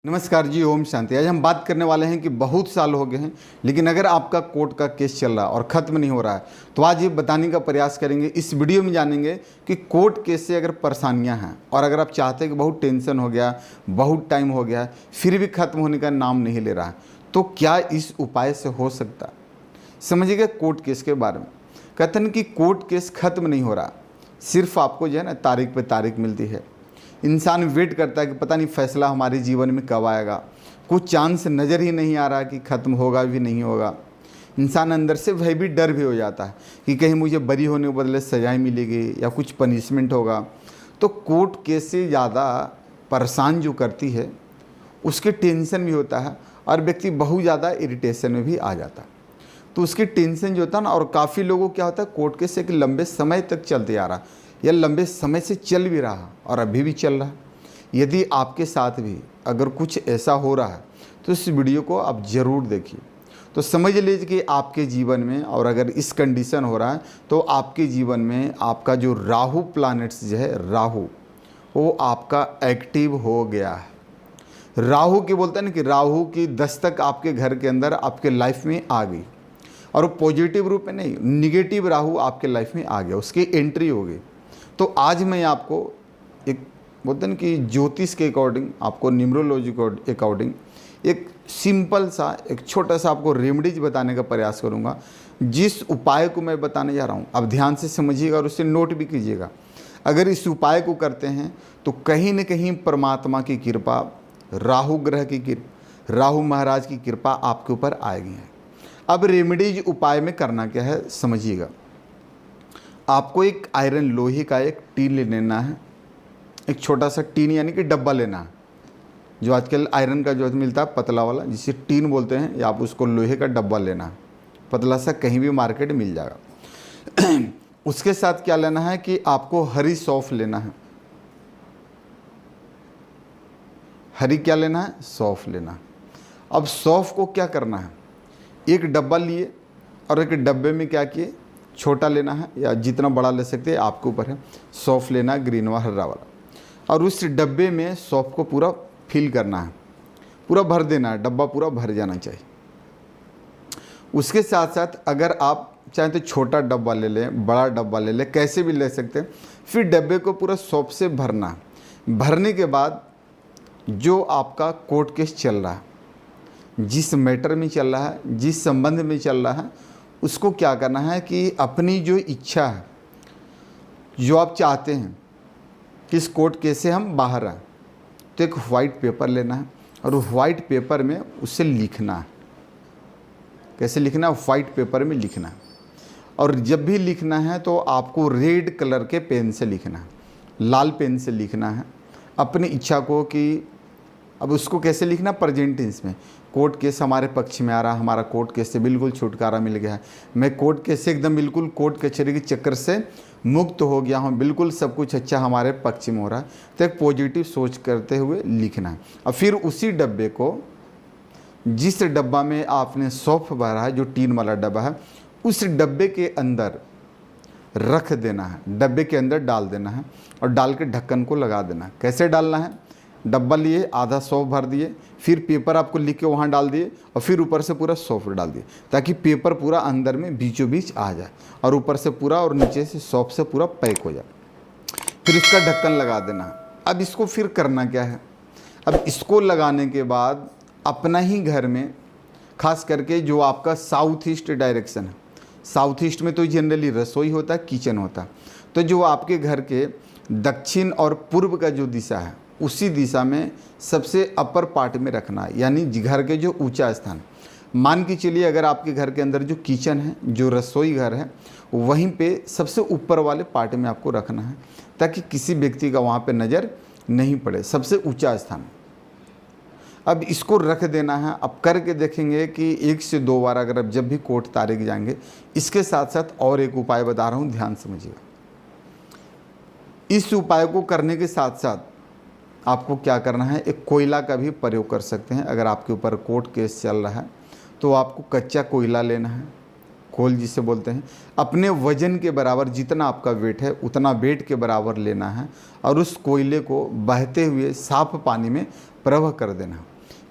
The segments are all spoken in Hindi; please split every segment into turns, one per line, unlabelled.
नमस्कार जी, ओम शांति। आज हम बात करने वाले हैं कि बहुत साल हो गए हैं, लेकिन अगर आपका कोर्ट का केस चल रहा है और ख़त्म नहीं हो रहा है तो आज ये बताने का प्रयास करेंगे। इस वीडियो में जानेंगे कि कोर्ट केस से अगर परेशानियां हैं और अगर आप चाहते हैं कि बहुत टेंशन हो गया, बहुत टाइम हो गया, फिर भी ख़त्म होने का नाम नहीं ले रहा है, तो क्या इस उपाय से हो सकता है? समझिएगा कोर्ट केस के बारे में। कहते हैं कि कोर्ट केस ख़त्म नहीं हो रहा, सिर्फ आपको जो है ना तारीख पे तारीख मिलती है। इंसान वेट करता है कि पता नहीं फैसला हमारे जीवन में कब आएगा। कुछ चांस नज़र ही नहीं आ रहा कि ख़त्म होगा भी नहीं होगा। इंसान अंदर से वह भी डर भी हो जाता है कि कहीं मुझे बरी होने के बदले सजाएं मिलेगी या कुछ पनिशमेंट होगा। तो कोर्ट केस से ज़्यादा परेशान जो करती है उसके टेंशन भी होता है और व्यक्ति बहुत ज़्यादा इरिटेशन में भी आ जाता है। तो उसकी टेंशन जो होता है ना, और काफ़ी लोगों को क्या होता है, कोर्ट केस एक लंबे समय तक चलते आ रहा या लंबे समय से चल भी रहा और अभी भी चल रहा है। यदि आपके साथ भी अगर कुछ ऐसा हो रहा है तो इस वीडियो को आप ज़रूर देखिए। तो समझ लीजिए कि आपके जीवन में, और अगर इस कंडीशन हो रहा है तो आपके जीवन में आपका जो राहु प्लैनेट्स जो है, राहु वो आपका एक्टिव हो गया है। राहु की बोलते हैं ना कि राहु की दस्तक आपके घर के अंदर आपके लाइफ में आ गई, और वो पॉजिटिव रूप में नहीं, निगेटिव राहु आपके लाइफ में आ गया, उसकी एंट्री हो गई। तो आज मैं आपको एक बोलते हैं कि ज्योतिष के अकॉर्डिंग, आपको न्यूमरोलॉजी के अकॉर्डिंग एक सिंपल सा, एक छोटा सा आपको रेमेडीज बताने का प्रयास करूंगा। जिस उपाय को मैं बताने जा रहा हूं आप ध्यान से समझिएगा और उसे नोट भी कीजिएगा। अगर इस उपाय को करते हैं तो कहीं न कहीं परमात्मा की कृपा, राहु ग्रह की कृपा, राहु महाराज की कृपा आपके ऊपर आएगी। अब रेमेडीज उपाय में करना क्या है समझिएगा। आपको एक आयरन लोहे का एक टीन ले लेना है, एक छोटा सा टीन यानी कि डब्बा लेना है। जो आजकल आयरन का जो मिलता है पतला वाला, जिसे टीन बोलते हैं, या आप उसको लोहे का डब्बा लेना है, पतला सा, कहीं भी मार्केट मिल जाएगा। उसके साथ क्या लेना है कि आपको हरी सौंफ लेना है। हरी क्या लेना है? सौंफ लेना है। अब सौंफ को क्या करना है, एक डब्बा लिए और एक डब्बे में क्या किए, छोटा लेना है या जितना बड़ा ले सकते हैं आपके ऊपर है। सौंफ लेना है, ग्रीन वाला, हरा वाला, और उस डब्बे में सौंफ को पूरा फिल करना है, पूरा भर देना है, डब्बा पूरा भर जाना चाहिए। उसके साथ साथ अगर आप चाहें तो छोटा डब्बा ले लें, बड़ा डब्बा ले लें, कैसे भी ले सकते हैं। फिर डब्बे को पूरा सौंफ से भरना है। भरने के बाद जो आपका कोर्ट केस चल रहा है, जिस मैटर में चल रहा है, जिस संबंध में चल रहा है, उसको क्या करना है कि अपनी जो इच्छा है, जो आप चाहते हैं कि इस कोर्ट केस से हम बाहर आए, तो एक वाइट पेपर लेना है और वाइट पेपर में उसे लिखना है। कैसे लिखना है? वाइट पेपर में लिखना है। और जब भी लिखना है तो आपको रेड कलर के पेन से लिखना है, लाल पेन से लिखना है अपनी इच्छा को। कि अब उसको कैसे लिखना? प्रेजेंट टेंस में। कोर्ट केस हमारे पक्ष में आ रहा, हमारा कोर्ट केस से बिल्कुल छुटकारा मिल गया है, मैं कोर्ट केस से एकदम बिल्कुल कोर्ट कचहरी के चक्कर से मुक्त हो गया हूँ, बिल्कुल सब कुछ अच्छा हमारे पक्ष में हो रहा है। तो एक पॉजिटिव सोच करते हुए लिखना है। और फिर उसी डब्बे को, जिस डब्बा में आपने सौंफ भरा है, जो टीन वाला डब्बा है, उस डब्बे के अंदर रख देना है, डब्बे के अंदर डाल देना है और डाल के ढक्कन को लगा देना है। कैसे डालना है? डब्बा लिए, आधा सौंफ भर दिए, फिर पेपर आपको लिख के वहाँ डाल दिए और फिर ऊपर से पूरा सौंफ डाल दिए, ताकि पेपर पूरा अंदर में बीचों बीच आ जाए और ऊपर से पूरा और नीचे से सौंफ से पूरा पैक हो जाए। फिर इसका ढक्कन लगा देना। अब इसको फिर करना क्या है? अब इसको लगाने के बाद अपना ही घर में, खास करके जो आपका साउथ ईस्ट डायरेक्शन है, साउथ ईस्ट में तो जनरली रसोई होता है, किचन होता है, तो जो आपके घर के दक्षिण और पूर्व का जो दिशा है, उसी दिशा में सबसे अपर पार्ट में रखना है, यानी घर के जो ऊंचा स्थान। मान के चलिए अगर आपके घर के अंदर जो किचन है, जो रसोई घर है, वहीं पे सबसे ऊपर वाले पार्ट में आपको रखना है, ताकि किसी व्यक्ति का वहाँ पे नज़र नहीं पड़े, सबसे ऊंचा स्थान। अब इसको रख देना है। अब करके देखेंगे कि 1 से 2 बार अगर आप जब भी कोर्ट तारीख जाएंगे। इसके साथ साथ और एक उपाय बता रहा हूँ, ध्यान समझिएगा। इस उपाय को करने के साथ साथ आपको क्या करना है, एक कोयला का भी प्रयोग कर सकते हैं। अगर आपके ऊपर कोर्ट केस चल रहा है तो आपको कच्चा कोयला लेना है। कोल जिसे बोलते हैं, अपने वजन के बराबर जितना आपका वेट है उतना वेट के बराबर लेना है और उस कोयले को बहते हुए साफ पानी में प्रवाह कर देना।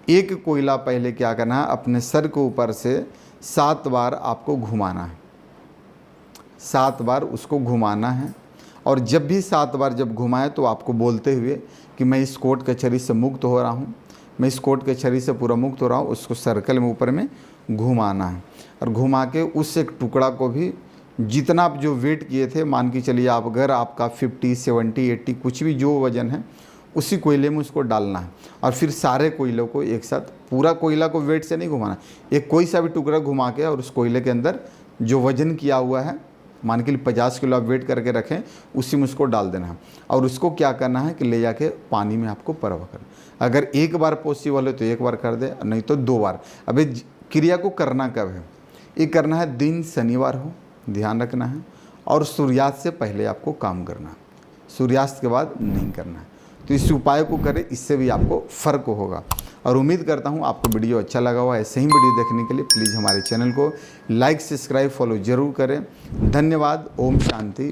एक कोयला पहले क्या करना है, अपने सर के ऊपर से 7 बार आपको घुमाना है, 7 बार उसको घुमाना है। और जब भी 7 बार जब घुमाए तो आपको बोलते हुए कि मैं इस कोर्ट कचहरी से मुक्त हो रहा हूँ, मैं इस कोर्ट कचहरी से पूरा मुक्त हो रहा हूँ, उसको सर्कल में ऊपर में घुमाना है। और घुमा के उस एक टुकड़ा को भी जितना आप जो वेट किए थे, मान के चलिए आप अगर आपका 50, 70, 80 कुछ भी जो वज़न है उसी कोयले में उसको डालना है। और फिर सारे कोयलों को एक साथ, पूरा कोयला को वेट से नहीं घुमाना, एक कोई सा भी टुकड़ा घुमा के और उस कोयले के अंदर जो वज़न किया हुआ है, मान के लिए 50 किलो आप वेट करके रखें, उसी में उसको डाल देना है। और उसको क्या करना है कि ले जाके पानी में आपको परवाह करना। अगर एक बार पॉसिबल है तो एक बार कर दे, नहीं तो 2 बार। अब इस क्रिया को करना कब है, ये करना है दिन शनिवार हो, ध्यान रखना है। और सूर्यास्त से पहले आपको काम करना है, सूर्यास्त के बाद नहीं करना है। तो इस उपाय को करें, इससे भी आपको फ़र्क होगा। और उम्मीद करता हूँ आपको वीडियो अच्छा लगा हुआ। ऐसे ही वीडियो देखने के लिए प्लीज़ हमारे चैनल को लाइक, सब्सक्राइब, फॉलो ज़रूर करें। धन्यवाद। ओम शांति।